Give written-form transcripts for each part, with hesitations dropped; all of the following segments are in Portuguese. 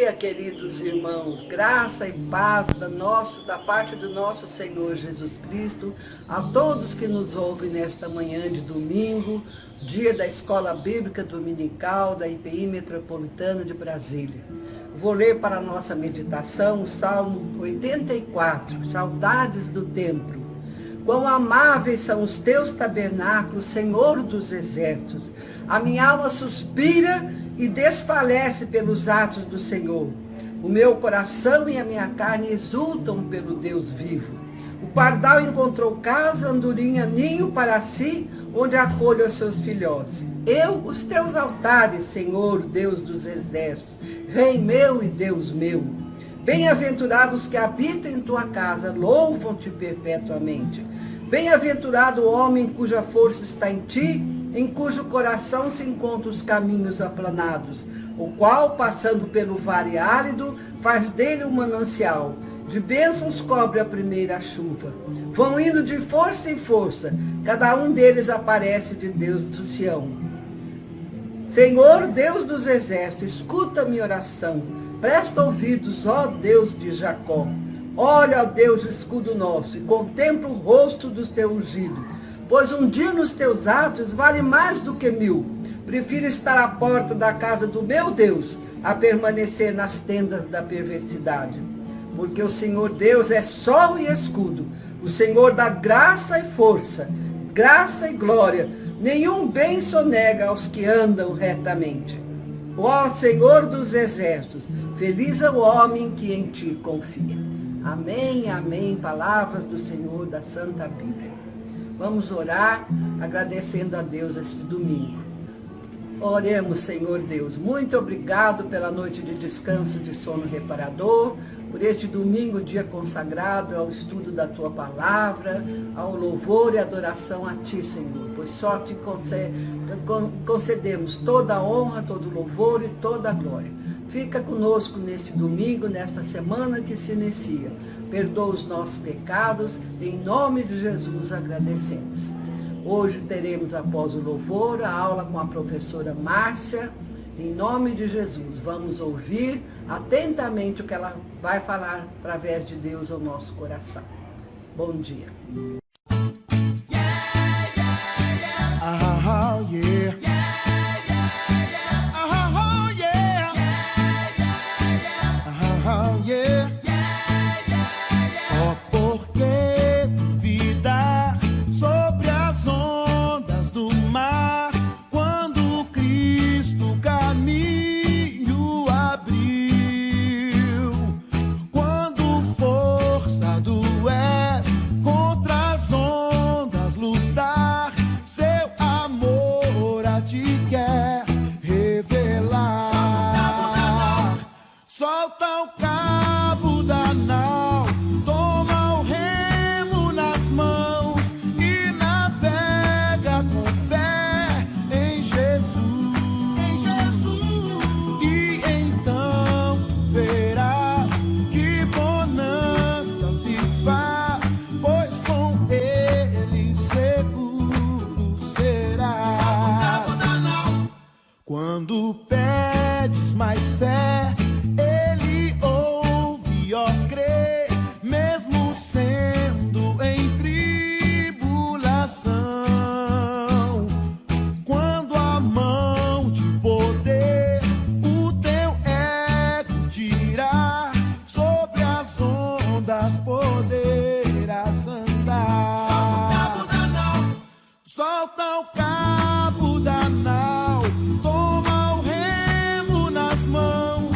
dia, queridos irmãos. Graça e paz da parte do nosso Senhor Jesus Cristo a todos que nos ouvem nesta manhã de domingo, dia da Escola Bíblica Dominical da IPI Metropolitana de Brasília. Vou ler para a nossa meditação o Salmo 84, Saudades do Templo. Quão amáveis são os teus tabernáculos, Senhor dos exércitos. A minha alma suspira e desfalece pelos atos do Senhor. O meu coração e a minha carne exultam pelo Deus vivo. O pardal encontrou casa, andorinha, ninho para si, onde acolhe os seus filhotes. Os teus altares, Senhor, Deus dos exércitos, Rei meu e Deus meu. Bem-aventurados que habitam em tua casa, louvam-te perpetuamente. Bem-aventurado o homem cuja força está em ti, em cujo coração se encontram os caminhos aplanados, o qual, passando pelo vale árido, faz dele um manancial. De bênçãos cobre a primeira chuva. Vão indo de força em força, cada um deles aparece de Deus do Sião. Senhor, Deus dos exércitos, escuta minha oração. Presta ouvidos, ó Deus de Jacó. Olha, ó Deus, escudo nosso, e contempla o rosto do teu ungido. Pois um dia nos teus atos vale mais do que 1000. Prefiro estar à porta da casa do meu Deus, a permanecer nas tendas da perversidade. Porque o Senhor Deus é sol e escudo, o Senhor dá graça e força, graça e glória. Nenhum bem sonega aos que andam retamente. Ó Senhor dos exércitos, feliz é o homem que em ti confia. Amém, amém. Palavras do Senhor da Santa Bíblia. Vamos orar agradecendo a Deus este domingo. Oremos, Senhor Deus. Muito obrigado pela noite de descanso, de sono reparador, por este domingo, dia consagrado ao estudo da Tua Palavra, ao louvor e adoração a Ti, Senhor, pois só Te concedemos toda a honra, todo o louvor e toda a glória. Fica conosco neste domingo, nesta semana que se inicia. Perdoa os nossos pecados, em nome de Jesus agradecemos. Hoje teremos, após o louvor, a aula com a professora Márcia. Em nome de Jesus, vamos ouvir atentamente o que ela vai falar através de Deus ao nosso coração. Bom dia. Solta o cabo da nau, toma o remo nas mãos e navega com fé em Jesus. E então tu verás que bonança se faz, pois com ele seguro serás. Solta o cabo da nau. Quando pedes mais fé, poderás andar. Solta o cabo da nau, toma o remo nas mãos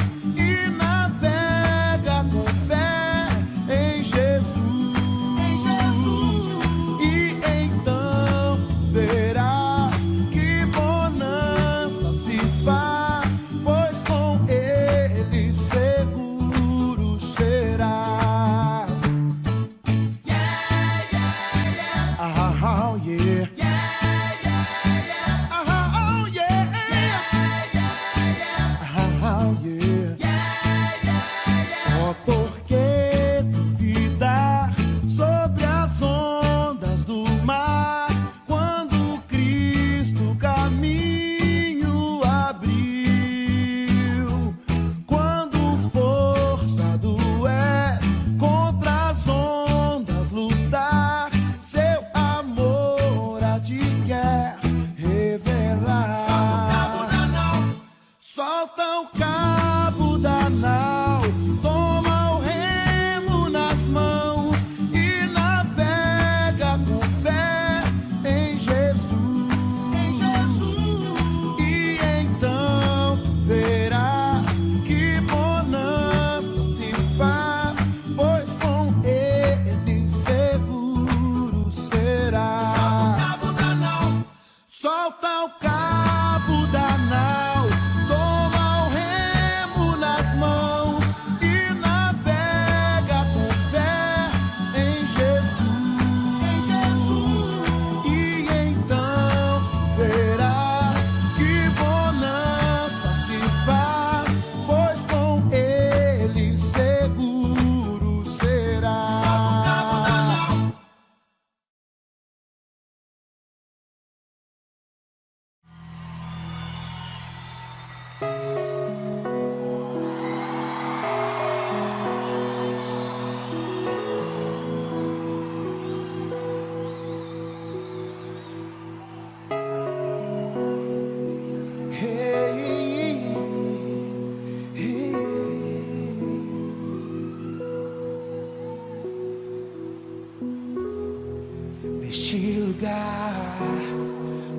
lugar,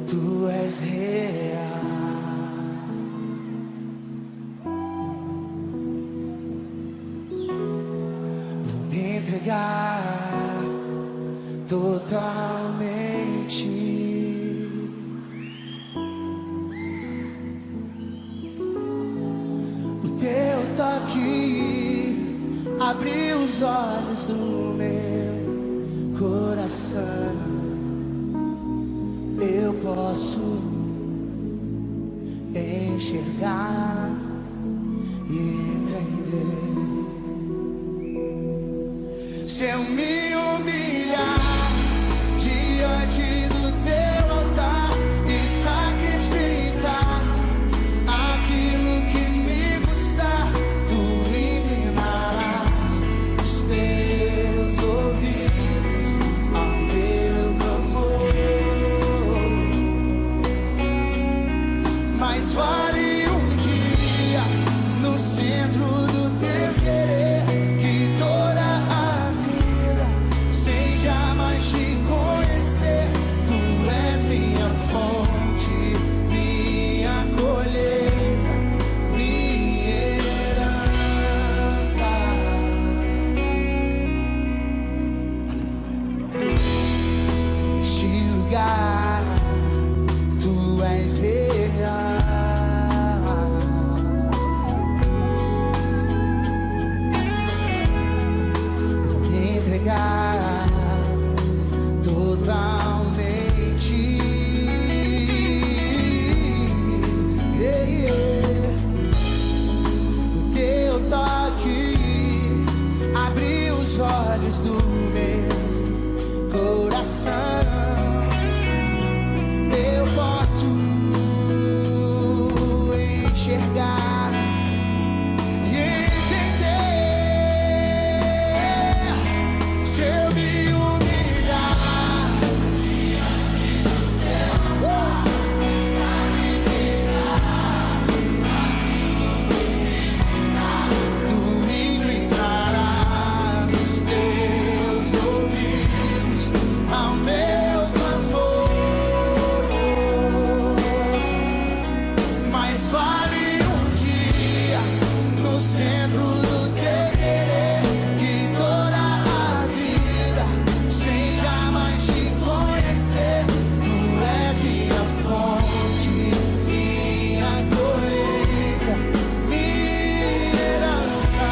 tu és real. Vou me entregar totalmente. O teu toque abriu os olhos do meu coração. Eu posso enxergar e entender. Se eu me humilhar diante do teu altar e sacrificar aquilo que me custar, tu inclinarás os teus ouvidos ao meu clamor. Mas vale um dia no centro do teu querer, que toda a vida seja mais te conhecer. Tu és minha fonte, minha colheita, minha herança. Neste lugar, tu és real. Vou me entregar totalmente. O teu toque abriu os olhos do meu coração. Eu posso enxergar e entender. Se eu me humilhar diante do teu amor e sacrificar aquilo que me custar, tu inclinarás os teus ouvidos ao meu clamor. Mas vale um dia no centro do teu querer, que toda a vida seja mais te conhecer. Tu és minha fonte, minha colheita, minha herança.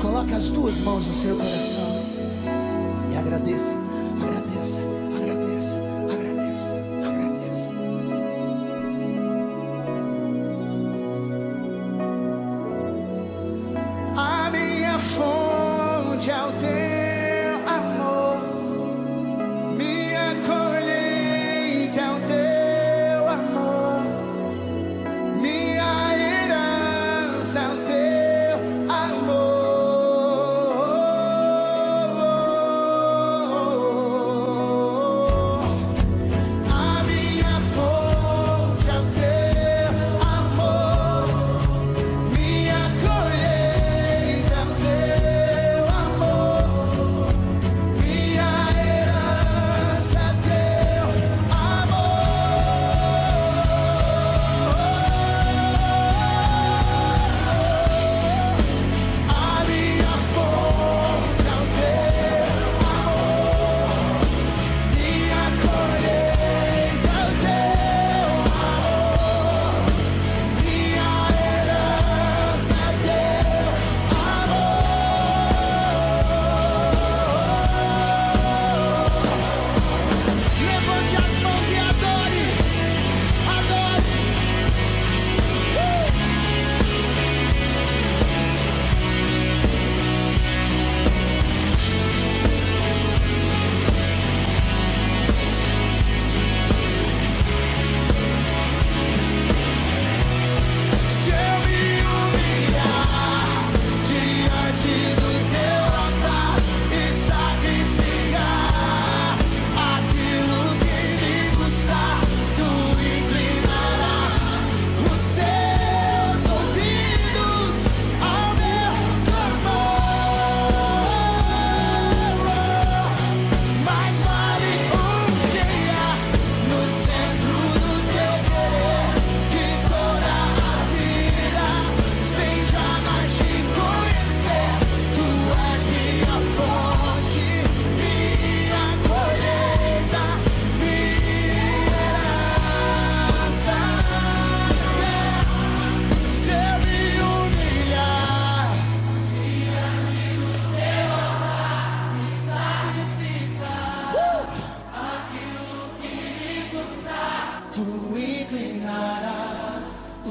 Coloque as duas mãos no seu coração e agradeça, agradeça, agradeça, agradeça, agradeça. A minha fonte é o teu amor, minha colheita é o teu amor, minha herança é o teu amor.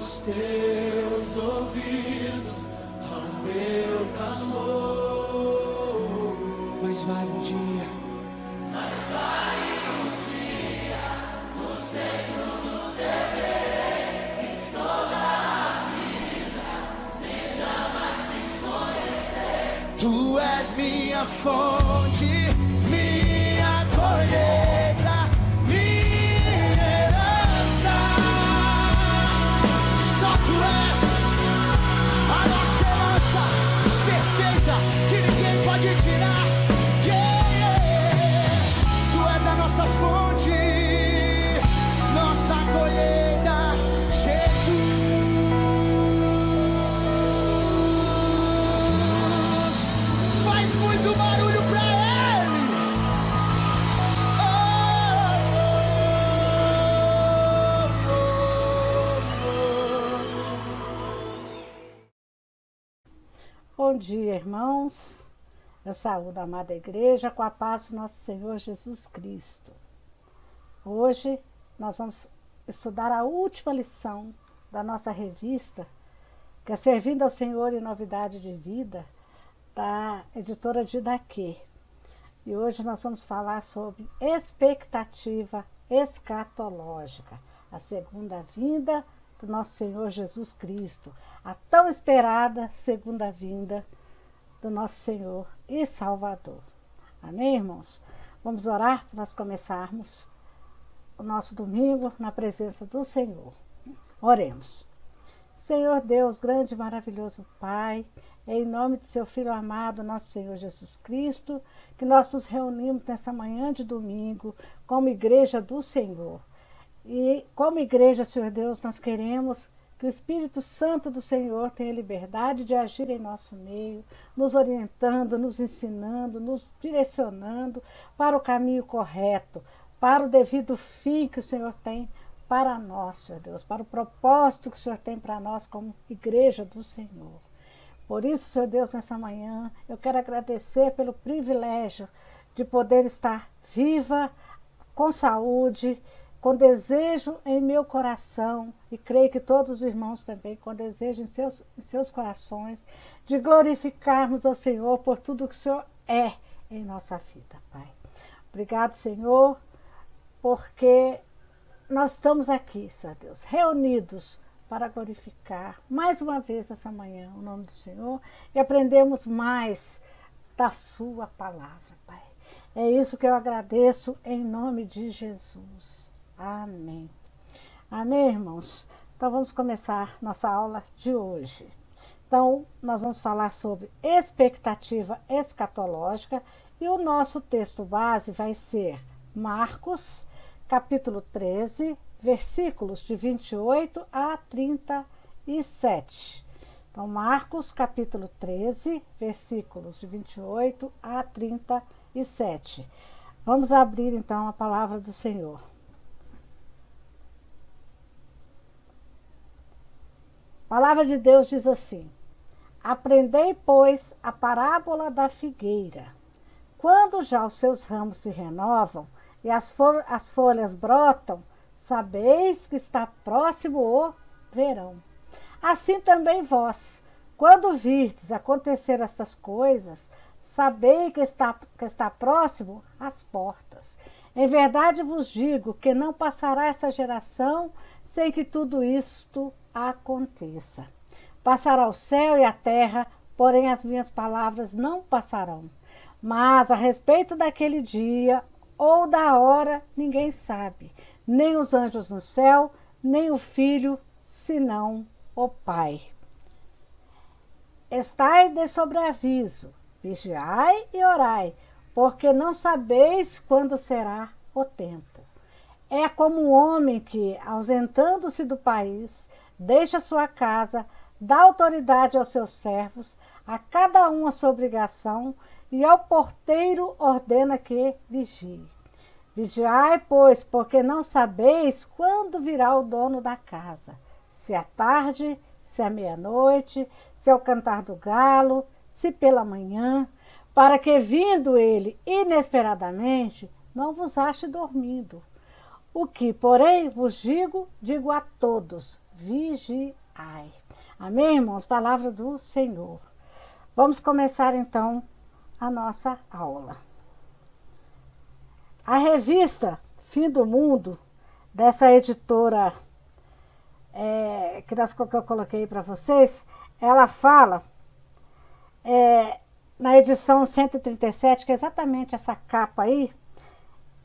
os teus ouvidos ao meu clamor. Mas vai um dia, no centro do teu querer, e toda a vida seja mais te conhecer. Tu és minha fonte, minha colheita, minha herança. Só tu és a nossa herança perfeita, que ninguém pode tirar. Yeah, yeah. Tu és a nossa fonte, nossa colheita, Jesus. Faz muito barulho pra Ele. Bom dia, irmãos. Eu saúdo a amada igreja com a paz do nosso Senhor Jesus Cristo. Hoje nós vamos estudar a última lição da nossa revista, que é Servindo ao Senhor em Novidade de Vida, da editora Didaquê. E hoje nós vamos falar sobre expectativa escatológica, a segunda vinda do nosso Senhor Jesus Cristo, a tão esperada segunda vinda do nosso Senhor e Salvador. Amém, irmãos? Vamos orar para nós começarmos o nosso domingo na presença do Senhor. Oremos. Senhor Deus, grande e maravilhoso Pai, é em nome de seu Filho amado, nosso Senhor Jesus Cristo, que nós nos reunimos nessa manhã de domingo como igreja do Senhor. E como igreja, Senhor Deus, nós queremos que o Espírito Santo do Senhor tenha liberdade de agir em nosso meio, nos orientando, nos ensinando, nos direcionando para o caminho correto, para o devido fim que o Senhor tem para nós, Senhor Deus, para o propósito que o Senhor tem para nós como igreja do Senhor. Por isso, Senhor Deus, nessa manhã, eu quero agradecer pelo privilégio de poder estar viva, com saúde, com desejo em meu coração, e creio que todos os irmãos também, com desejo em seus corações, de glorificarmos ao Senhor por tudo que o Senhor é em nossa vida, Pai. Obrigado, Senhor, porque nós estamos aqui, Senhor Deus, reunidos para glorificar mais uma vez essa manhã o nome do Senhor e aprendemos mais da sua palavra, Pai. É isso que eu agradeço em nome de Jesus. Amém. Amém, irmãos? Então vamos começar nossa aula de hoje. Então, nós vamos falar sobre expectativa escatológica e o nosso texto base vai ser Marcos, capítulo 13, versículos de 28 a 37. Então, Marcos, capítulo 13, versículos de 28 a 37. Vamos abrir, então, a palavra do Senhor. A palavra de Deus diz assim: aprendei, pois, a parábola da figueira. Quando já os seus ramos se renovam e as folhas brotam, sabeis que está próximo o verão. Assim também vós, quando virdes acontecer estas coisas, sabei que está próximo às portas. Em verdade vos digo que não passará essa geração sem que tudo isto aconteça. Passará o céu e a terra, porém as minhas palavras não passarão. Mas a respeito daquele dia ou da hora ninguém sabe, nem os anjos no céu, nem o Filho, senão o Pai. Estai de sobreaviso, vigiai e orai, porque não sabeis quando será o tempo. É como um homem que, ausentando-se do país, deixa sua casa, dá autoridade aos seus servos, a cada um a sua obrigação, e ao porteiro ordena que vigie. Vigiai, pois, porque não sabeis quando virá o dono da casa, se à tarde, se à meia-noite, se ao cantar do galo, se pela manhã, para que, vindo ele inesperadamente, não vos ache dormindo. O que, porém, vos digo, digo a todos: vigiai. Amém, irmãos? Palavra do Senhor. Vamos começar então a nossa aula. A revista Fim do Mundo, dessa editora que eu coloquei para vocês, ela fala na edição 137, que é exatamente essa capa aí,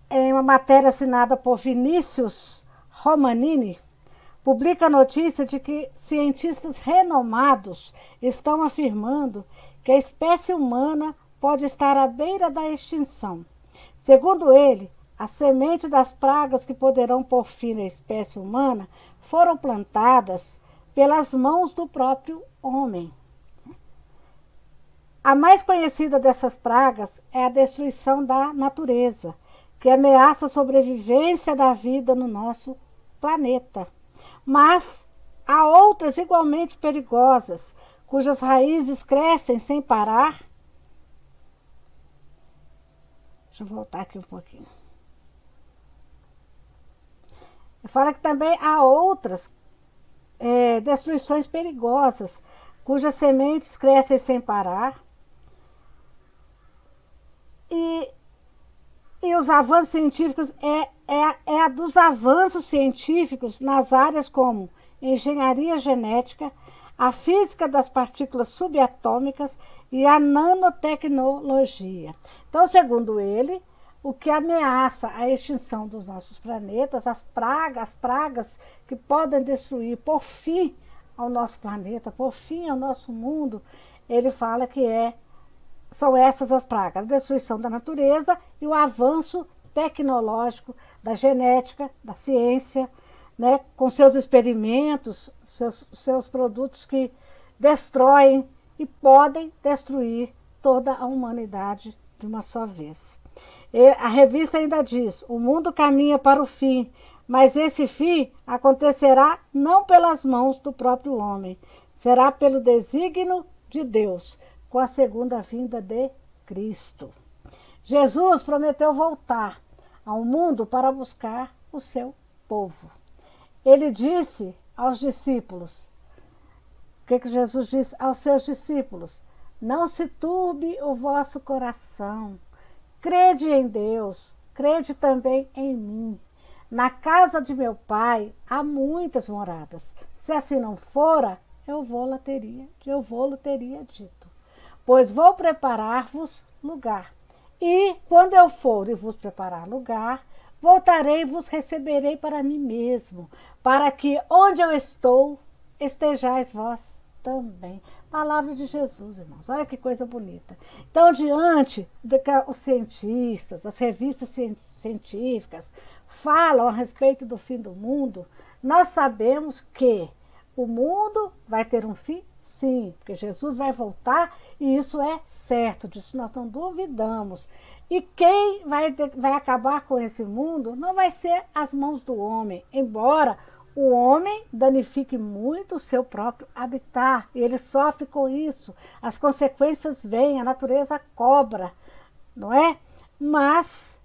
em uma matéria assinada por Vinícius Romanini, publica a notícia de que cientistas renomados estão afirmando que a espécie humana pode estar à beira da extinção. Segundo ele, a semente das pragas que poderão pôr fim na espécie humana foram plantadas pelas mãos do próprio homem. A mais conhecida dessas pragas é a destruição da natureza, que ameaça a sobrevivência da vida no nosso planeta. Mas há outras igualmente perigosas, cujas raízes crescem sem parar. Deixa eu voltar aqui um pouquinho. Fala que também há outras destruições perigosas, cujas sementes crescem sem parar. E os avanços científicos é a dos avanços científicos nas áreas como engenharia genética, a física das partículas subatômicas e a nanotecnologia. Então, segundo ele, o que ameaça a extinção dos nossos planetas, as pragas que podem destruir, por fim, ao nosso planeta, por fim, ao nosso mundo, ele fala que são essas as pragas, a destruição da natureza e o avanço tecnológico da genética, da ciência, né, com seus experimentos, seus produtos que destroem e podem destruir toda a humanidade de uma só vez. E a revista ainda diz: o mundo caminha para o fim, mas esse fim acontecerá não pelas mãos do próprio homem, será pelo desígnio de Deus, com a segunda vinda de Cristo. Jesus prometeu voltar ao mundo para buscar o seu povo. Ele disse aos discípulos, o que Jesus disse aos seus discípulos? Não se turbe o vosso coração, crede em Deus, crede também em mim. Na casa de meu Pai há muitas moradas. Se assim não fora, eu vou-lo teria dito. Pois vou preparar-vos lugar. E quando eu for e vos preparar lugar, voltarei e vos receberei para mim mesmo, para que onde eu estou, estejais vós também. Palavra de Jesus, irmãos. Olha que coisa bonita. Então, diante do que os cientistas, as revistas científicas falam a respeito do fim do mundo, nós sabemos que o mundo vai ter um fim. Sim, porque Jesus vai voltar e isso é certo, disso nós não duvidamos. E quem vai acabar com esse mundo não vai ser as mãos do homem, embora o homem danifique muito o seu próprio habitat, e ele sofre com isso, as consequências vêm, a natureza cobra, não é? Mas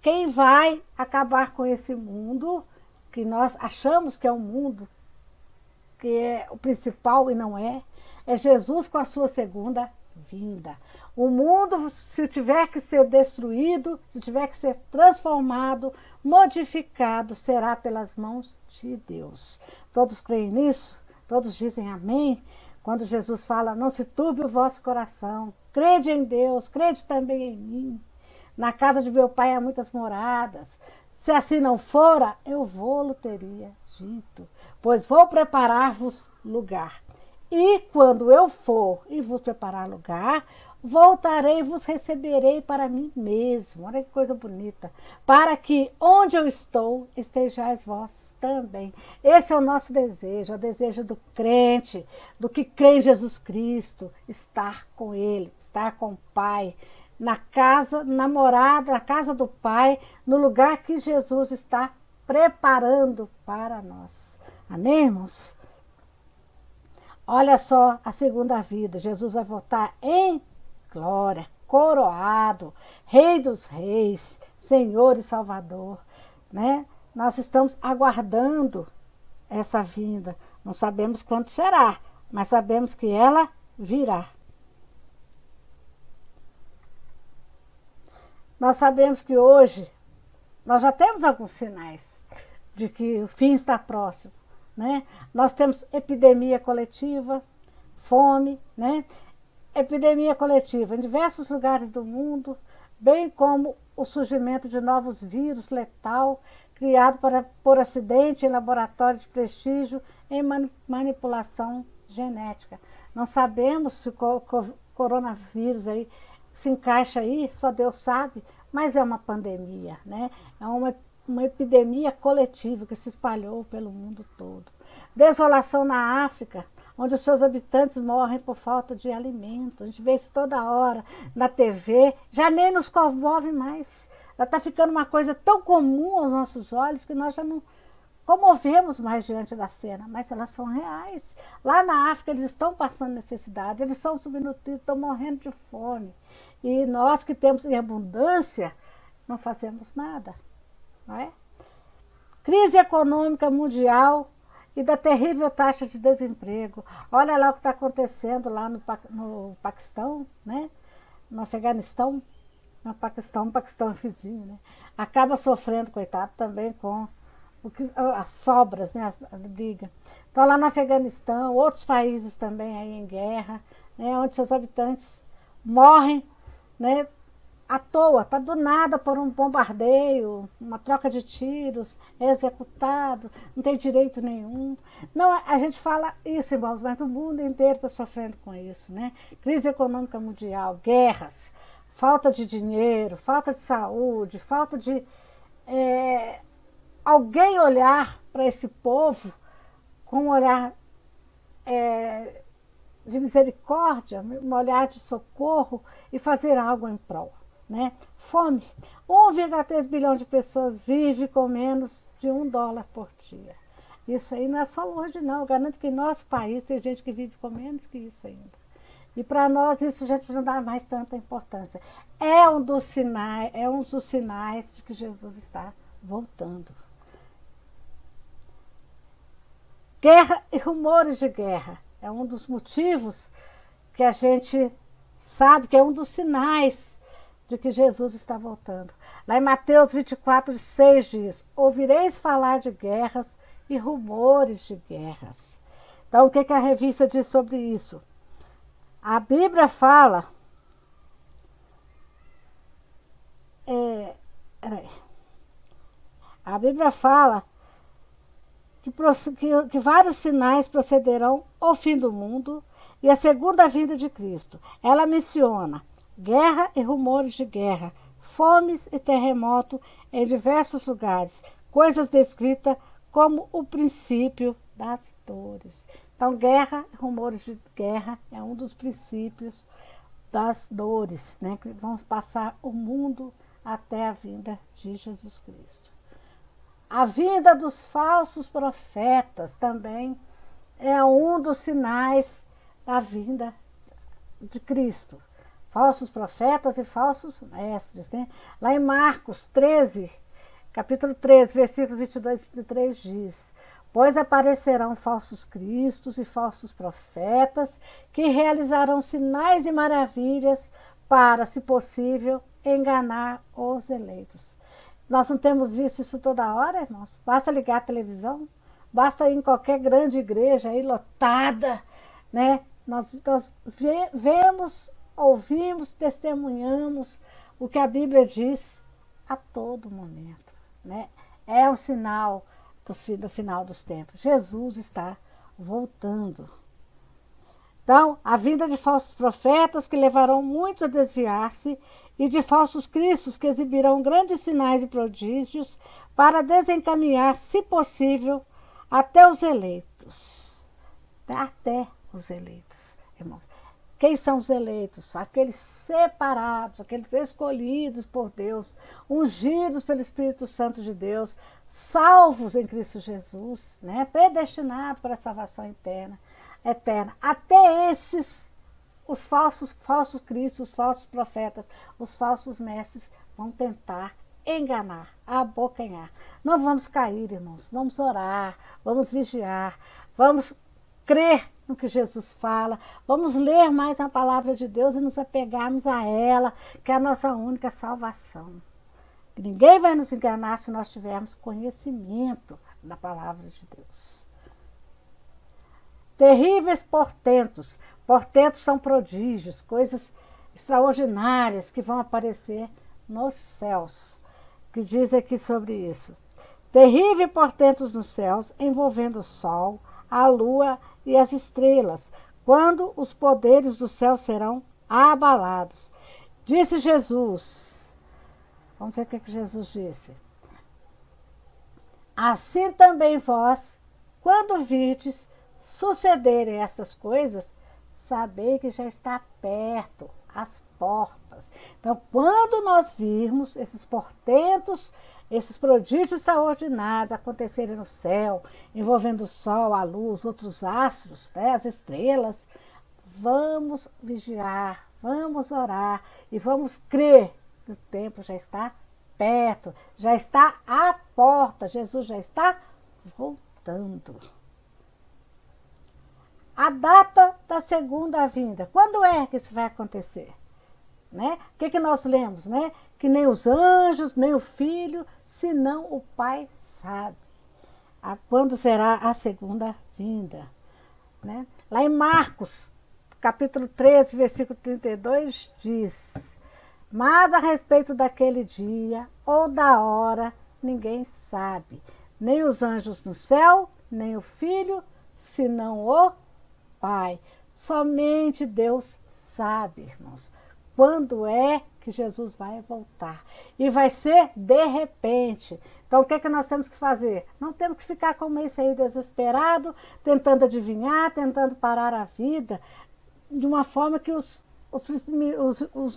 quem vai acabar com esse mundo, que nós achamos que é um mundo que é o principal e não é Jesus com a sua segunda vinda. O mundo, se tiver que ser destruído, se tiver que ser transformado, modificado, será pelas mãos de Deus. Todos creem nisso? Todos dizem amém? Quando Jesus fala, não se turbe o vosso coração, crede em Deus, crede também em mim. Na casa de meu Pai há muitas moradas. Se assim não fora, eu vou-lo teria dito, pois vou preparar-vos lugar. E quando eu for e vos preparar lugar, voltarei e vos receberei para mim mesmo. Olha que coisa bonita. Para que onde eu estou, estejais vós também. Esse é o nosso desejo, é o desejo do crente, do que crê em Jesus Cristo, estar com Ele, estar com o Pai, na casa, na morada, na casa do Pai, no lugar que Jesus está preparando para nós. Amém, irmãos? Olha só a segunda vida. Jesus vai voltar em glória, coroado, Rei dos Reis, Senhor e Salvador, né? Nós estamos aguardando essa vinda. Não sabemos quando será, mas sabemos que ela virá. Nós sabemos que hoje nós já temos alguns sinais de que o fim está próximo, né? Nós temos epidemia coletiva, fome, né? Epidemia coletiva em diversos lugares do mundo, bem como o surgimento de novos vírus letal, criado por acidente em laboratório de prestígio em manipulação genética. Não sabemos se o coronavírus aí se encaixa aí, só Deus sabe, mas é uma pandemia, né? É uma epidemia coletiva que se espalhou pelo mundo todo. Desolação na África, onde os seus habitantes morrem por falta de alimento. A gente vê isso toda hora na TV, já nem nos comove mais. Já está ficando uma coisa tão comum aos nossos olhos que nós já não comovemos mais diante da cena, mas elas são reais. Lá na África eles estão passando necessidade, eles são subnutridos, estão morrendo de fome. E nós que temos em abundância, não fazemos nada. Não é? Crise econômica mundial e da terrível taxa de desemprego. Olha lá o que está acontecendo lá no Paquistão, né? No Afeganistão. No Paquistão é vizinho, né? Acaba sofrendo, coitado, também com as sobras, né? A briga. Então lá no Afeganistão, outros países também aí em guerra, né? Onde seus habitantes morrem, né? À toa, está do nada por um bombardeio, uma troca de tiros, é executado, não tem direito nenhum. Não, a gente fala isso, irmãos, mas o mundo inteiro está sofrendo com isso, né? Crise econômica mundial, guerras, falta de dinheiro, falta de saúde, falta de alguém olhar para esse povo com um olhar de misericórdia, um olhar de socorro e fazer algo em prol. Né? Fome. 1,3 bilhão de pessoas vive com menos de $1 por dia. Isso aí não é só longe, não. Eu garanto que em nosso país tem gente que vive com menos que isso ainda. E para nós isso já não dá mais tanta importância. É um dos sinais de que Jesus está voltando. Guerra e rumores de guerra. É um dos motivos que a gente sabe que é um dos sinais de que Jesus está voltando. Lá em Mateus 24:6 diz: ouvireis falar de guerras e rumores de guerras. Então, o que a revista diz sobre isso? A Bíblia fala... A Bíblia fala que vários sinais procederão ao fim do mundo e a segunda vinda de Cristo. Ela menciona guerra e rumores de guerra, fomes e terremoto em diversos lugares, coisas descritas como o princípio das dores. Então, guerra e rumores de guerra é um dos princípios das dores, né, que vão passar o mundo até a vinda de Jesus Cristo. A vinda dos falsos profetas também é um dos sinais da vinda de Cristo. Falsos profetas e falsos mestres, né? Lá em Marcos 13, capítulo 13, versículos 22 e 23 diz: pois aparecerão falsos cristos e falsos profetas que realizarão sinais e maravilhas para, se possível, enganar os eleitos. Nós não temos visto isso toda hora, irmãos? Basta ligar a televisão, basta ir em qualquer grande igreja aí lotada, né? Nós vemos, ouvimos, testemunhamos o que a Bíblia diz a todo momento, né? É um sinal do final dos tempos. Jesus está voltando. Então, a vinda de falsos profetas que levarão muitos a desviar-se e de falsos cristos que exibirão grandes sinais e prodígios para desencaminhar, se possível, até os eleitos. Até os eleitos, irmãos. Quem são os eleitos? Aqueles separados, aqueles escolhidos por Deus, ungidos pelo Espírito Santo de Deus, salvos em Cristo Jesus, né? Predestinados para a salvação eterna. Até esses, os falsos cristos, os falsos profetas, os falsos mestres vão tentar enganar, abocanhar. Não vamos cair, irmãos. Vamos orar, vamos vigiar, vamos crer no que Jesus fala, vamos ler mais a palavra de Deus e nos apegarmos a ela, que é a nossa única salvação. Ninguém vai nos enganar se nós tivermos conhecimento da palavra de Deus. Terríveis portentos. Portentos são prodígios, coisas extraordinárias que vão aparecer nos céus. Que diz aqui sobre isso. Terríveis portentos nos céus, envolvendo o sol, a lua e as estrelas, quando os poderes do céu serão abalados. Disse Jesus. Vamos ver o que Jesus disse. Assim também vós, quando virdes sucederem essas coisas, sabei que já está perto, as portas. Então, quando nós virmos esses portentos, esses prodígios extraordinários acontecerem no céu, envolvendo o sol, a luz, outros astros, né, as estrelas, vamos vigiar, vamos orar e vamos crer que o tempo já está perto, já está à porta, Jesus já está voltando. A data da segunda vinda, quando é que isso vai acontecer? Né? O que nós lemos? Né? Que nem os anjos, nem o Filho, senão o Pai sabe. Quando será a segunda vinda? Né? Lá em Marcos, capítulo 13, versículo 32, diz: mas a respeito daquele dia ou da hora, ninguém sabe, nem os anjos no céu, nem o Filho, senão o Pai. Somente Deus sabe, irmãos, quando é que Jesus vai voltar. E vai ser de repente. Então, o que é que nós temos que fazer? Não temos que ficar como esse aí desesperado, tentando adivinhar, tentando parar a vida, de uma forma que os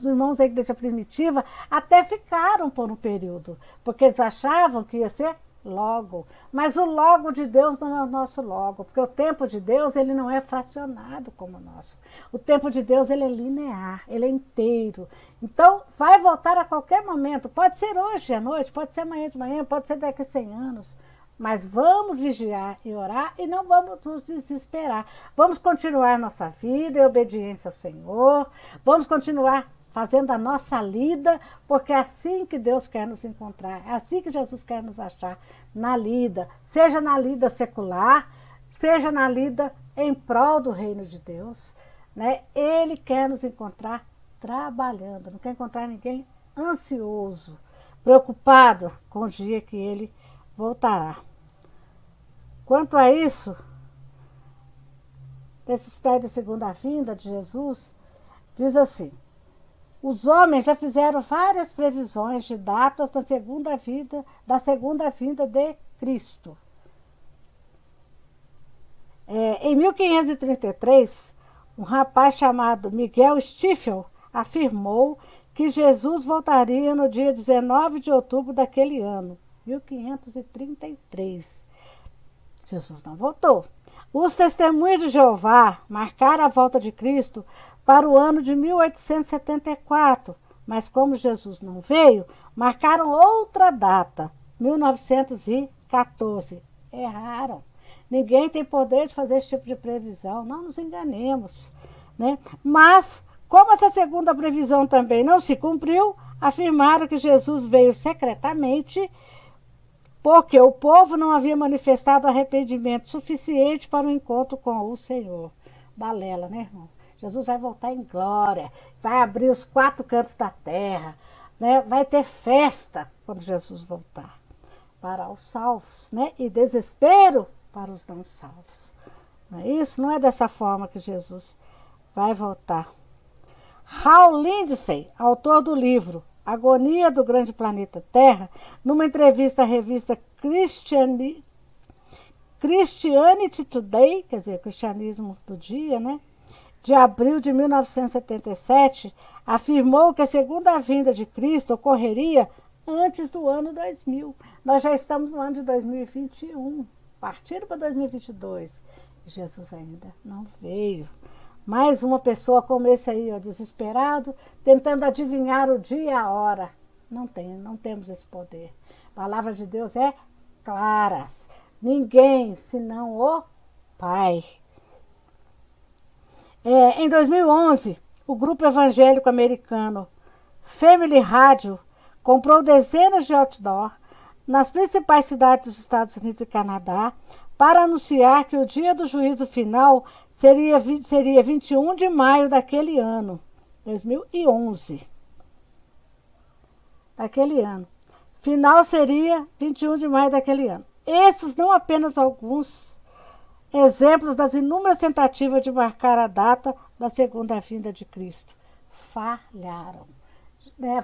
irmãos da igreja primitiva até ficaram por um período, porque eles achavam que ia ser logo. Mas o logo de Deus não é o nosso logo, porque o tempo de Deus ele não é fracionado como o nosso. O tempo de Deus ele é linear, ele é inteiro. Então, vai voltar a qualquer momento. Pode ser hoje à noite, pode ser amanhã de manhã, pode ser daqui a 100 anos. Mas vamos vigiar e orar e não vamos nos desesperar. Vamos continuar nossa vida em obediência ao Senhor. Vamos continuar fazendo a nossa lida, porque é assim que Deus quer nos encontrar, é assim que Jesus quer nos achar, na lida, seja na lida secular, seja na lida em prol do reino de Deus, né? Ele quer nos encontrar trabalhando, não quer encontrar ninguém ansioso, preocupado com o dia que ele voltará. Quanto a isso, desse mistério da segunda vinda de Jesus, diz assim: os homens já fizeram várias previsões de datas da segunda vinda de Cristo. Em 1533, um rapaz chamado Miguel Stiefel afirmou que Jesus voltaria no dia 19 de outubro daquele ano, 1533. Jesus não voltou. Os testemunhos de Jeová marcaram a volta de Cristo para o ano de 1874, mas como Jesus não veio, marcaram outra data, 1914. Erraram. Ninguém tem poder de fazer esse tipo de previsão, não nos enganemos, né? Mas, como essa segunda previsão também não se cumpriu, afirmaram que Jesus veio secretamente porque o povo não havia manifestado arrependimento suficiente para o encontro com o Senhor. Balela, né, irmão? Jesus vai voltar em glória, vai abrir os 4 cantos da terra, né? Vai ter festa quando Jesus voltar para os salvos, né? E desespero para os não salvos. Não é isso? Não é dessa forma que Jesus vai voltar. Hal Lindsey, autor do livro Agonia do Grande Planeta Terra, numa entrevista à revista Christianity Today, quer dizer, Cristianismo do Dia, né? De abril de 1977, afirmou que a segunda vinda de Cristo ocorreria antes do ano 2000. Nós já estamos no ano de 2021, partindo para 2022. Jesus ainda não veio. Mais uma pessoa como esse aí, ó, desesperado, tentando adivinhar o dia e a hora. não temos esse poder. A palavra de Deus é clara. Ninguém, senão o Pai. Em 2011, o grupo evangélico americano Family Radio comprou dezenas de outdoor nas principais cidades dos Estados Unidos e Canadá para anunciar que o dia do juízo final seria 21 de maio daquele ano, 2011. Daquele ano. Final seria 21 de maio daquele ano. Esses não apenas alguns exemplos das inúmeras tentativas de marcar a data da segunda vinda de Cristo. Falharam.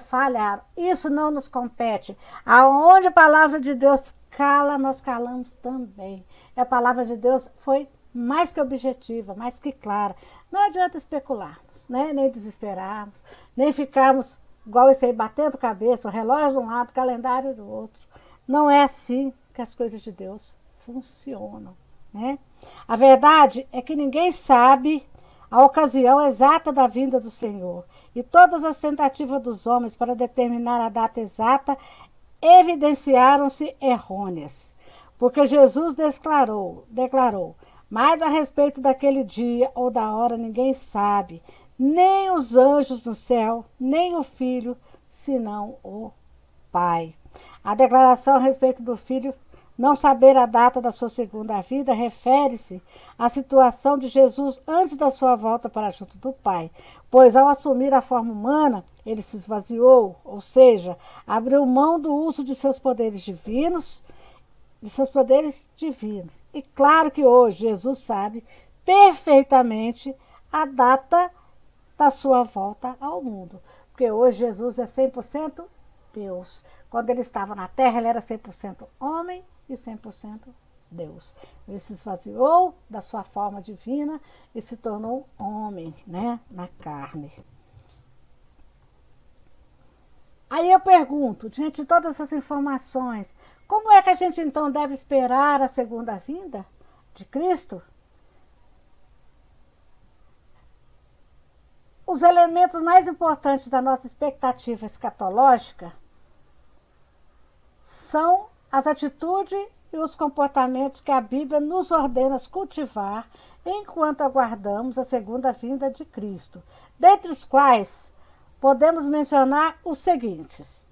Falharam. Isso não nos compete. Aonde a palavra de Deus cala, nós calamos também. E a palavra de Deus foi mais que objetiva, mais que clara. Não adianta especularmos, né? Nem desesperarmos, nem ficarmos igual isso aí, batendo cabeça, o relógio de um lado, o calendário do outro. Não é assim que as coisas de Deus funcionam, né? A verdade é que ninguém sabe a ocasião exata da vinda do Senhor. E todas as tentativas dos homens para determinar a data exata evidenciaram-se errôneas. Porque Jesus declarou, mas a respeito daquele dia ou da hora ninguém sabe, nem os anjos no céu, nem o Filho, senão o Pai. A declaração a respeito do Filho não saber a data da sua segunda vinda refere-se à situação de Jesus antes da sua volta para junto do Pai, pois ao assumir a forma humana, ele se esvaziou, ou seja, abriu mão do uso de seus poderes divinos, E claro que hoje Jesus sabe perfeitamente a data da sua volta ao mundo, porque hoje Jesus é 100% Deus. Quando ele estava na terra, ele era 100% homem e 100% Deus. Ele se esvaziou da sua forma divina e se tornou homem, né, na carne. Aí eu pergunto, diante de todas essas informações, como é que a gente então deve esperar a segunda vinda de Cristo? Os elementos mais importantes da nossa expectativa escatológica são as atitudes e os comportamentos que a Bíblia nos ordena cultivar enquanto aguardamos a segunda vinda de Cristo, dentre os quais podemos mencionar os seguintes: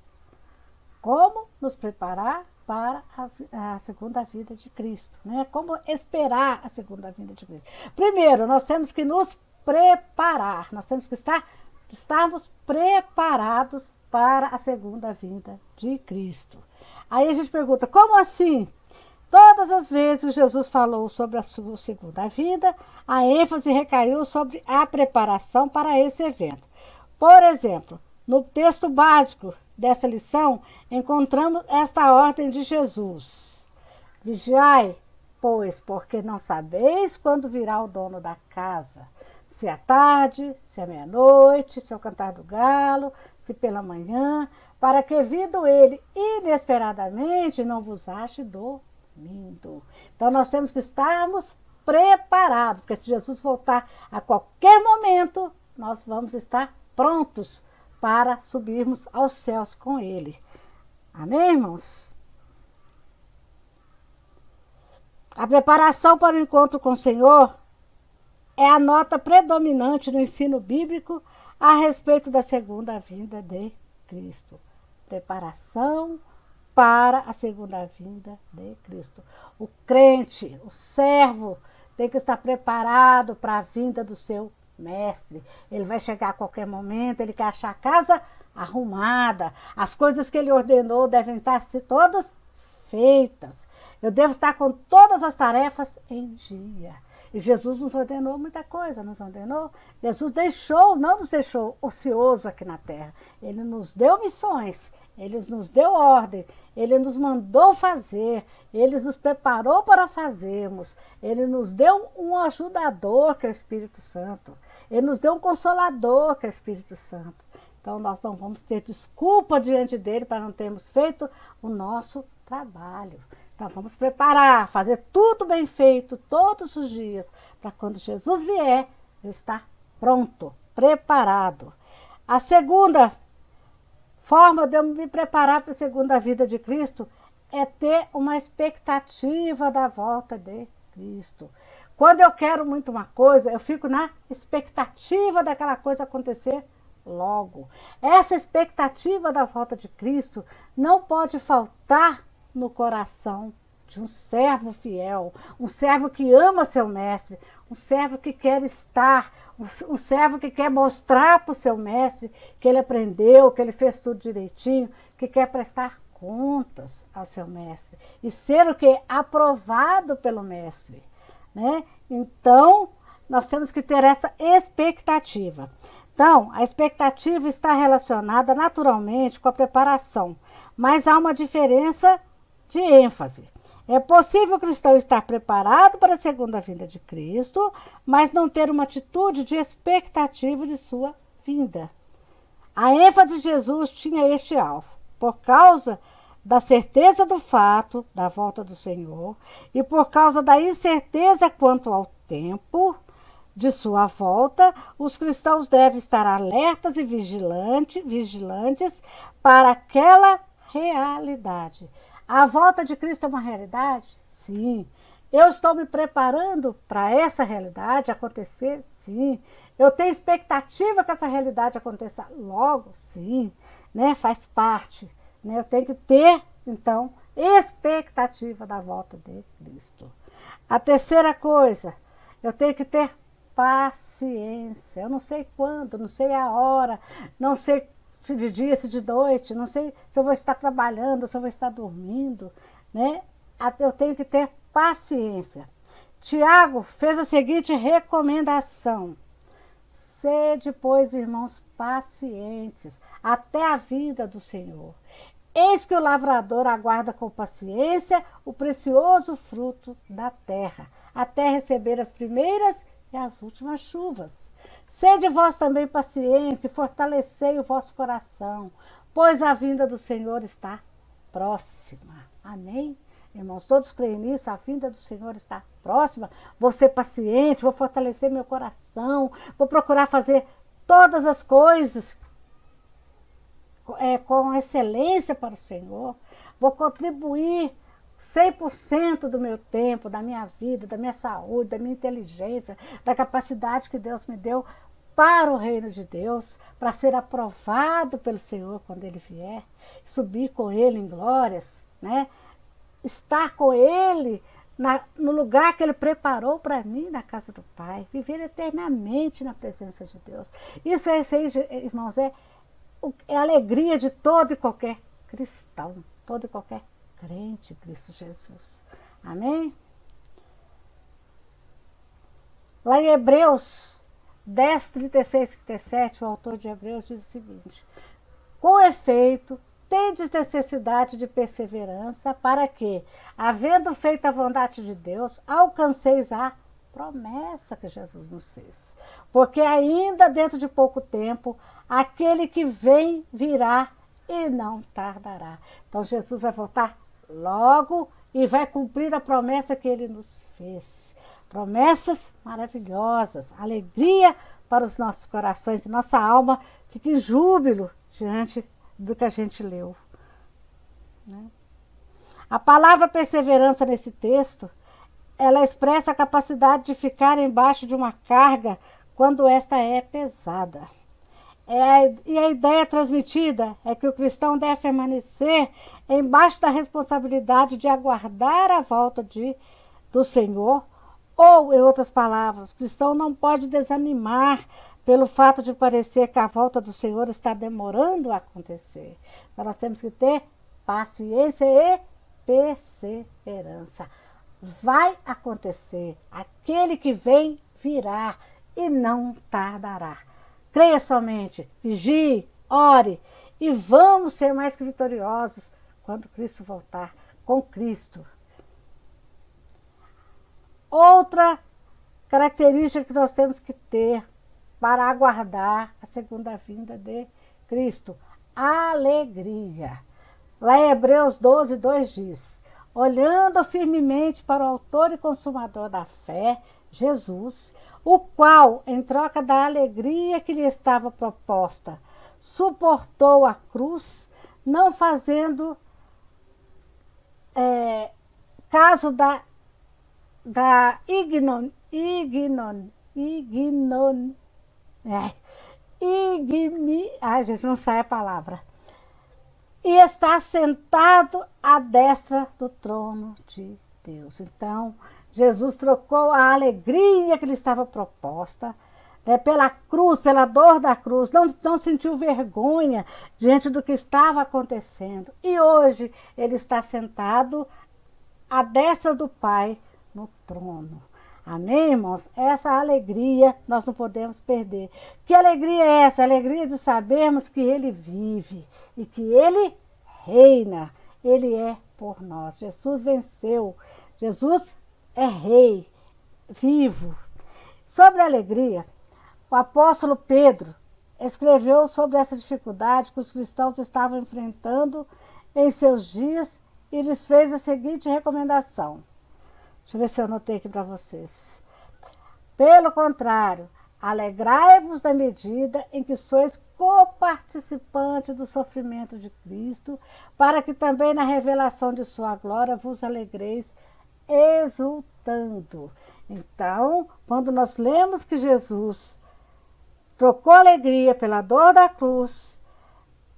como nos preparar para a segunda vinda de Cristo, né? Como esperar a segunda vinda de Cristo. Primeiro, nós temos que nos preparar, nós temos que estarmos preparados para a segunda vinda de Cristo. Aí a gente pergunta, como assim? Todas as vezes Jesus falou sobre a sua segunda vinda, a ênfase recaiu sobre a preparação para esse evento. Por exemplo, no texto básico dessa lição, encontramos esta ordem de Jesus: vigiai, pois, porque não sabeis quando virá o dono da casa, se é tarde, se é meia-noite, se é o cantar do galo, se pela manhã, para que vindo ele inesperadamente não vos ache dormindo. Então nós temos que estarmos preparados, porque se Jesus voltar a qualquer momento, nós vamos estar prontos para subirmos aos céus com ele. Amém, irmãos? A preparação para o encontro com o Senhor é a nota predominante no ensino bíblico a respeito da segunda vinda de Cristo. Preparação para a segunda vinda de Cristo. O crente, o servo, tem que estar preparado para a vinda do seu mestre. Ele vai chegar a qualquer momento, ele quer achar a casa arrumada. As coisas que ele ordenou devem estar todas feitas. Eu devo estar com todas as tarefas em dia. E Jesus nos ordenou muita coisa, nos ordenou. Jesus não nos deixou ocioso aqui na terra. Ele nos deu missões, ele nos deu ordem, ele nos mandou fazer, ele nos preparou para fazermos, ele nos deu um ajudador, que é o Espírito Santo. Ele nos deu um consolador, que é o Espírito Santo. Então nós não vamos ter desculpa diante dele para não termos feito o nosso trabalho. Então vamos preparar, fazer tudo bem feito todos os dias, para quando Jesus vier, eu estar pronto, preparado. A segunda forma de eu me preparar para a segunda vida de Cristo é ter uma expectativa da volta de Cristo. Quando eu quero muito uma coisa, eu fico na expectativa daquela coisa acontecer logo. Essa expectativa da volta de Cristo não pode faltar no coração de um servo fiel, um servo que ama seu mestre, um servo que quer estar, um servo que quer mostrar para o seu mestre que ele aprendeu, que ele fez tudo direitinho, que quer prestar contas ao seu mestre e ser o que? Aprovado pelo mestre, né? Então, nós temos que ter essa expectativa. Então, a expectativa está relacionada naturalmente com a preparação, mas há uma diferença de ênfase. É possível o cristão estar preparado para a segunda vinda de Cristo, mas não ter uma atitude de expectativa de sua vinda. A ênfase de Jesus tinha este alvo, por causa da certeza do fato da volta do Senhor e por causa da incerteza quanto ao tempo de sua volta, os cristãos devem estar alertas e vigilantes para aquela realidade. A volta de Cristo é uma realidade? Sim. Eu estou me preparando para essa realidade acontecer? Sim. Eu tenho expectativa que essa realidade aconteça logo? Sim. Né? Faz parte. Né? Eu tenho que ter, então, expectativa da volta de Cristo. A terceira coisa, eu tenho que ter paciência. Eu não sei quando, não sei a hora, não sei se de dia, se de noite, não sei se eu vou estar trabalhando, se eu vou estar dormindo, né? Eu tenho que ter paciência. Tiago fez a seguinte recomendação: sede, pois, irmãos, pacientes, até a vinda do Senhor. Eis que o lavrador aguarda com paciência o precioso fruto da terra, até receber as primeiras e as últimas chuvas. Sede vós também pacientes e fortalecei o vosso coração, pois a vinda do Senhor está próxima. Amém? Irmãos, todos creem nisso, a vinda do Senhor está próxima. Vou ser paciente, vou fortalecer meu coração, vou procurar fazer todas as coisas com excelência para o Senhor. Vou contribuir 100% do meu tempo, da minha vida, da minha saúde, da minha inteligência, da capacidade que Deus me deu para o reino de Deus, para ser aprovado pelo Senhor quando Ele vier, subir com Ele em glórias, né? Estar com Ele no lugar que Ele preparou para mim na casa do Pai, viver eternamente na presença de Deus. Isso irmãos, é a alegria de todo e qualquer cristão, todo e qualquer crente em Cristo Jesus. Amém? Lá em Hebreus 10, 36 e 37, o autor de Hebreus diz o seguinte: com efeito, tendes necessidade de perseverança, para que, havendo feito a vontade de Deus, alcanceis a promessa que Jesus nos fez. Porque ainda dentro de pouco tempo, aquele que vem virá e não tardará. Então Jesus vai voltar logo e vai cumprir a promessa que Ele nos fez. Promessas maravilhosas, alegria para os nossos corações, e nossa alma fica em júbilo diante do que a gente leu. Né? A palavra perseverança nesse texto, ela expressa a capacidade de ficar embaixo de uma carga quando esta é pesada. E a ideia transmitida é que o cristão deve permanecer embaixo da responsabilidade de aguardar a volta do Senhor, ou, em outras palavras, o cristão não pode desanimar pelo fato de parecer que a volta do Senhor está demorando a acontecer. Então, nós temos que ter paciência e perseverança. Vai acontecer. Aquele que vem virá e não tardará. Creia somente, vigie, ore e vamos ser mais que vitoriosos quando Cristo voltar, com Cristo. Outra característica que nós temos que ter para aguardar a segunda vinda de Cristo: alegria. Lá em Hebreus 12, 2 diz: olhando firmemente para o autor e consumador da fé, Jesus, o qual, em troca da alegria que lhe estava proposta, suportou a cruz, não fazendo caso da ai, gente, não sai a palavra. E está sentado à destra do trono de Deus. Então, Jesus trocou a alegria que lhe estava proposta, né, pela cruz, pela dor da cruz, não sentiu vergonha diante do que estava acontecendo. E hoje ele está sentado à destra do Pai no trono. Amém, irmãos? Essa alegria nós não podemos perder. Que alegria é essa? A alegria de sabermos que Ele vive e que Ele reina. Ele é por nós. Jesus venceu. Jesus é rei, vivo. Sobre a alegria, o apóstolo Pedro escreveu sobre essa dificuldade que os cristãos estavam enfrentando em seus dias e lhes fez a seguinte recomendação. Deixa eu ver se eu anotei aqui para vocês. Pelo contrário, alegrai-vos da medida em que sois coparticipantes do sofrimento de Cristo, para que também na revelação de sua glória vos alegreis exultando. Então, quando nós lemos que Jesus trocou a alegria pela dor da cruz,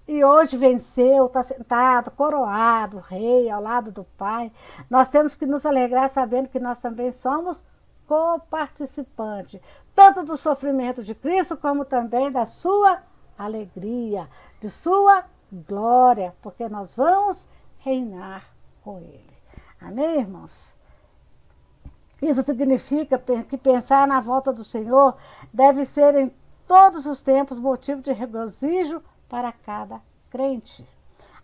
e hoje venceu, está sentado, coroado, rei, ao lado do Pai, nós temos que nos alegrar sabendo que nós também somos coparticipantes, tanto do sofrimento de Cristo, como também da sua alegria, de sua glória, porque nós vamos reinar com Ele. Amém, irmãos? Isso significa que pensar na volta do Senhor deve ser em todos os tempos motivo de regozijo para cada crente.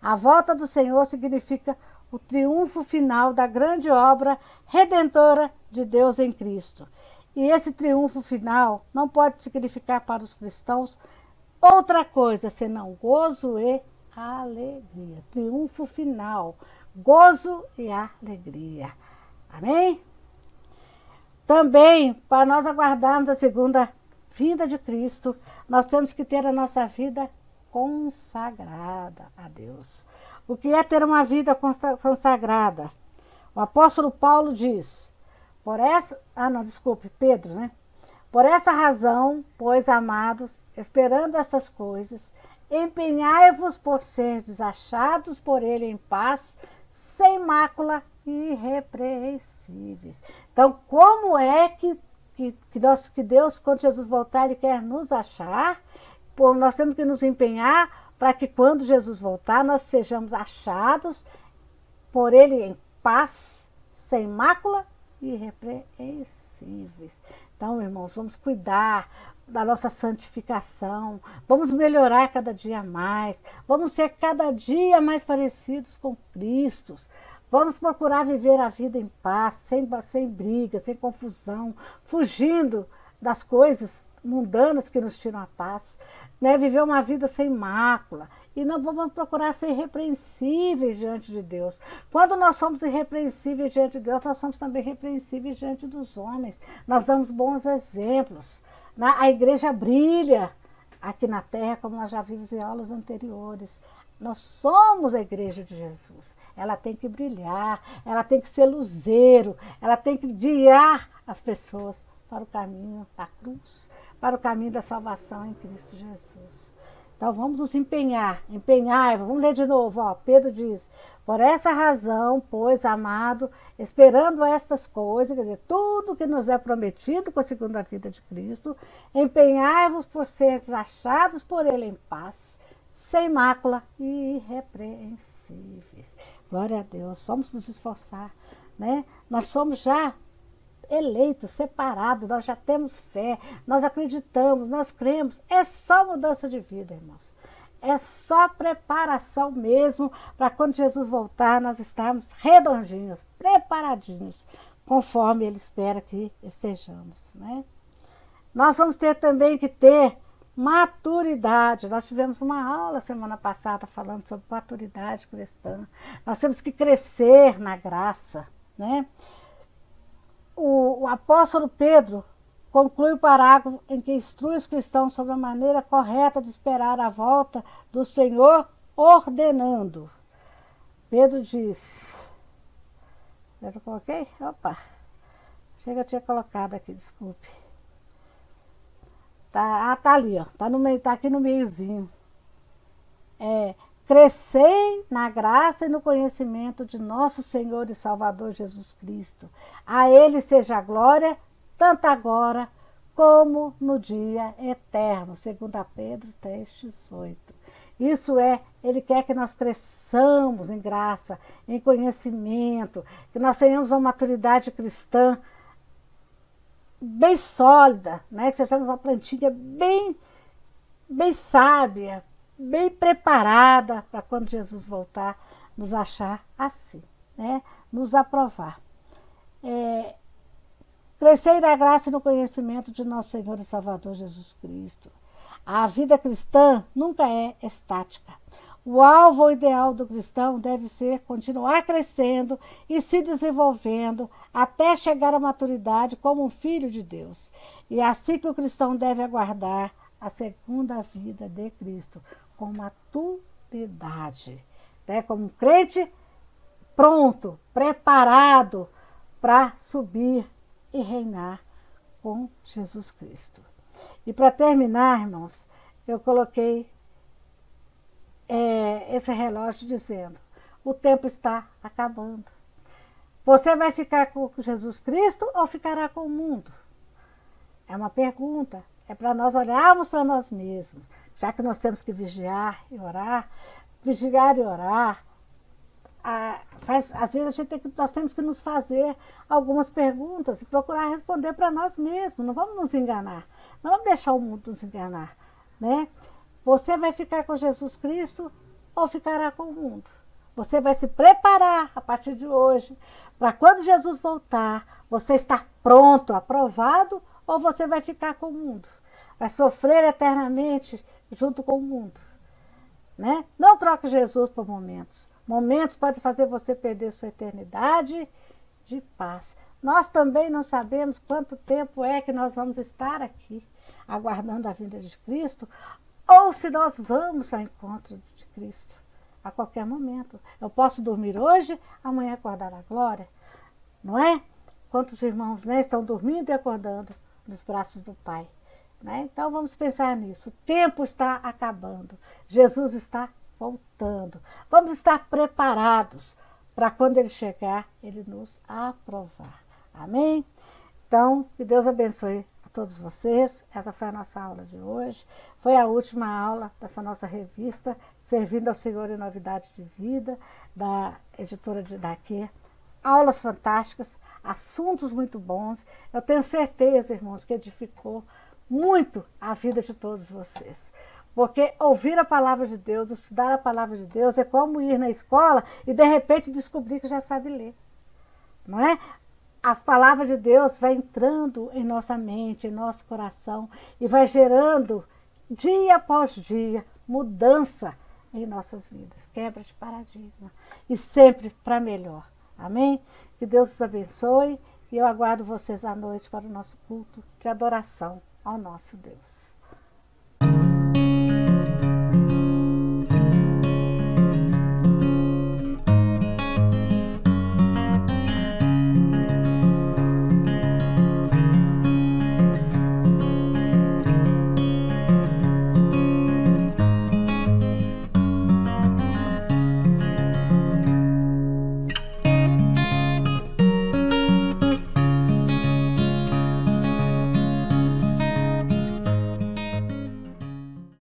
A volta do Senhor significa o triunfo final da grande obra redentora de Deus em Cristo. E esse triunfo final não pode significar para os cristãos outra coisa senão gozo e alegria. Triunfo final, gozo e alegria. Amém? Também, para nós aguardarmos a segunda vinda de Cristo, nós temos que ter a nossa vida consagrada a Deus. O que é ter uma vida consagrada? O apóstolo Paulo diz, Pedro, né? Por essa razão, pois, amados, esperando essas coisas, empenhai-vos por seres achados por ele em paz, sem mácula e irrepreensíveis. Então, como é que Deus, quando Jesus voltar, Ele quer nos achar? Nós temos que nos empenhar para que quando Jesus voltar, nós sejamos achados por Ele em paz, sem mácula e irrepreensíveis. Então, irmãos, vamos cuidar da nossa santificação, vamos melhorar cada dia mais, vamos ser cada dia mais parecidos com Cristo. Vamos procurar viver a vida em paz, sem briga, sem confusão, fugindo das coisas mundanas que nos tiram a paz, né? Viver uma vida sem mácula. E não vamos procurar ser irrepreensíveis diante de Deus. Quando nós somos irrepreensíveis diante de Deus, nós somos também irrepreensíveis diante dos homens. Nós damos bons exemplos. A igreja brilha aqui na terra, como nós já vimos em aulas anteriores. Nós somos a igreja de Jesus. Ela tem que brilhar, ela tem que ser luzeiro, ela tem que guiar as pessoas para o caminho da cruz, para o caminho da salvação em Cristo Jesus. Então vamos nos empenhar, vamos ler de novo, Pedro diz, por essa razão, pois, amado, esperando estas coisas, quer dizer, tudo que nos é prometido com a segunda vinda de Cristo, empenhai-vos por seres achados por ele em paz, sem mácula e irrepreensíveis. Glória a Deus, vamos nos esforçar, né? Nós somos já eleitos, separados, nós já temos fé, nós acreditamos, nós cremos. É só mudança de vida, irmãos. É só preparação mesmo para quando Jesus voltar nós estarmos redondinhos, preparadinhos, conforme Ele espera que estejamos, né? Nós vamos ter também que ter maturidade. Nós tivemos uma aula semana passada falando sobre maturidade cristã. Nós temos que crescer na graça, né? O apóstolo Pedro, conclui o parágrafo em que instrui os cristãos sobre a maneira correta de esperar a volta do Senhor, ordenando. Pedro diz... Eu coloquei? Opa! Chega, eu tinha colocado aqui, desculpe. Tá ali, ó. Tá aqui no meiozinho. Crescei na graça e no conhecimento de nosso Senhor e Salvador Jesus Cristo. A Ele seja a glória, tanto agora como no dia eterno. 2 Pedro 3,18. Isso Ele quer que nós cresçamos em graça, em conhecimento, que nós tenhamos uma maturidade cristã bem sólida, né? Que sejamos uma plantinha bem sábia, bem preparada para quando Jesus voltar, nos achar assim, né? Nos aprovar. Crescer na graça e no conhecimento de nosso Senhor e Salvador Jesus Cristo. A vida cristã nunca é estática. O alvo ou ideal do cristão deve ser continuar crescendo e se desenvolvendo até chegar à maturidade como um filho de Deus. E é assim que o cristão deve aguardar a segunda vida de Cristo, com maturidade, né? Como um crente pronto, preparado para subir e reinar com Jesus Cristo. E para terminar, irmãos, eu coloquei esse relógio dizendo: o tempo está acabando. Você vai ficar com Jesus Cristo ou ficará com o mundo? É uma pergunta. É para nós olharmos para nós mesmos, já que nós temos que vigiar e orar. Vigiar e orar. Às vezes nós temos que nos fazer algumas perguntas e procurar responder para nós mesmos. Não vamos nos enganar. Não vamos deixar o mundo nos enganar, né? Você vai ficar com Jesus Cristo ou ficará com o mundo? Você vai se preparar a partir de hoje para quando Jesus voltar, você estar pronto, aprovado, ou você vai ficar com o mundo? Vai sofrer eternamente junto com o mundo, né? Não troque Jesus por momentos. Momentos podem fazer você perder sua eternidade de paz. Nós também não sabemos quanto tempo é que nós vamos estar aqui, aguardando a vinda de Cristo, ou se nós vamos ao encontro de Cristo a qualquer momento. Eu posso dormir hoje, amanhã acordar na glória, não é? Quantos irmãos, né, estão dormindo e acordando nos braços do Pai, né? Então vamos pensar nisso. O tempo está acabando. Jesus está voltando. Vamos estar preparados para quando Ele chegar, Ele nos aprovar. Amém? Então, que Deus abençoe a todos vocês. Essa foi a nossa aula de hoje. Foi a última aula dessa nossa revista, Servindo ao Senhor em Novidade de Vida, da editora de Daqui. Aulas fantásticas, assuntos muito bons. Eu tenho certeza, irmãos, que edificou muito a vida de todos vocês. Porque ouvir a palavra de Deus, estudar a palavra de Deus, é como ir na escola e de repente descobrir que já sabe ler. Não é? As palavras de Deus vão entrando em nossa mente, em nosso coração e vai gerando, dia após dia, mudança em nossas vidas. Quebra de paradigma. E sempre para melhor. Amém? Que Deus os abençoe e eu aguardo vocês à noite para o nosso culto de adoração ao nosso Deus.